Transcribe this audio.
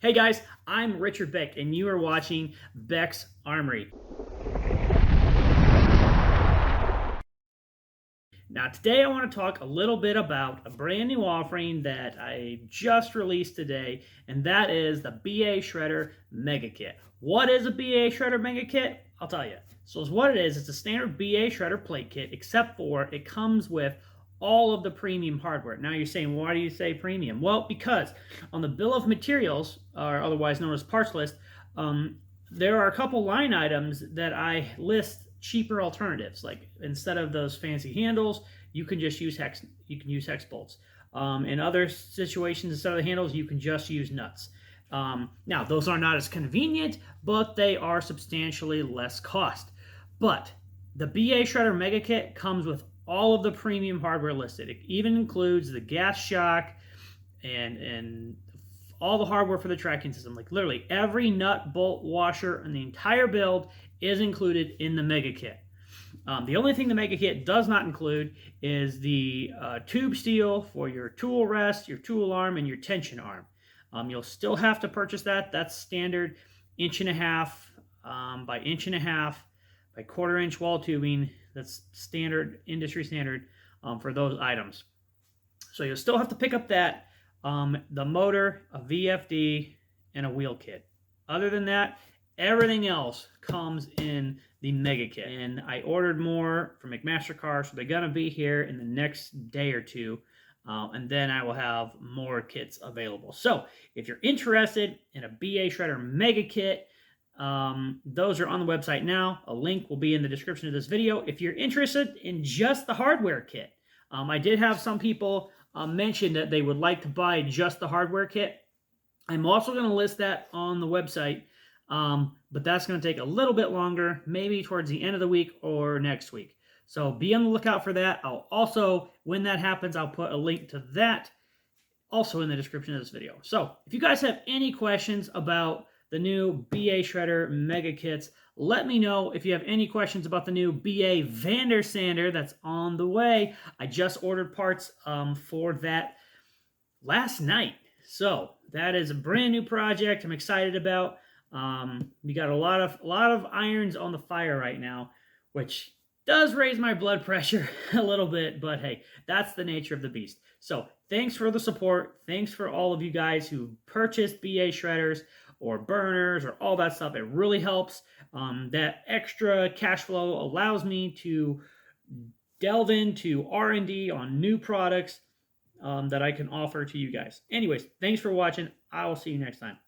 Hey guys, I'm Richard Beck, and you are watching Beck's Armory. Now, today I want to talk a little bit about a brand new offering that I just released today, and that is the BA Shredder Mega Kit. What is a BA Shredder Mega Kit? I'll tell you. So, what it is, it's a standard BA Shredder plate kit, except for it comes with all of the premium hardware. Now you're saying, why do you say premium? Well, because on the bill of materials, or otherwise known as parts list, there are a couple line items that I list cheaper alternatives. Like instead of those fancy handles, you can just use hex. You can use hex bolts. In other situations, instead of the handles, you can just use nuts. Now, those are not as convenient, but they are substantially less cost. But the BA Shredder Mega Kit comes with all of the premium hardware listed. It even includes the gas shock and all the hardware for the tracking system. Like literally every nut, bolt, washer, and the entire build is included in the Mega Kit. The only thing the Mega Kit does not include is the tube steel for your tool rest, your tool arm, and your tension arm. You'll still have to purchase that. That's standard 1.5 by 1.5 by 1/4 inch wall tubing. That's standard, industry standard for those items. So you'll still have to pick up that, the motor, a VFD, and a wheel kit. Other than that, everything else comes in the Mega Kit. And I ordered more from McMaster-Carr, so they're going to be here in the next day or two. And then I will have more kits available. So if you're interested in a BA Shredder Mega Kit, those are on the website now. A link will be in the description of this video. If you're interested in just the hardware kit, I did have some people mention that they would like to buy just the hardware kit. I'm also going to list that on the website, but that's going to take a little bit longer, maybe towards the end of the week or next week. So be on the lookout for that. I'll also, when that happens, I'll put a link to that also in the description of this video. So if you guys have any questions about the new BA Shredder Mega Kits, let me know. If you have any questions about the new BA Vander Sander that's on the way, I just ordered parts for that last night. So that is a brand new project I'm excited about. We got a lot of irons on the fire right now, which does raise my blood pressure a little bit, but hey, that's the nature of the beast. So thanks for the support. Thanks for all of you guys who purchased BA shredders or burners or all that stuff. It really helps. That extra cash flow allows me to delve into R&D on new products that I can offer to you guys. Anyways, thanks for watching. I will see you next time.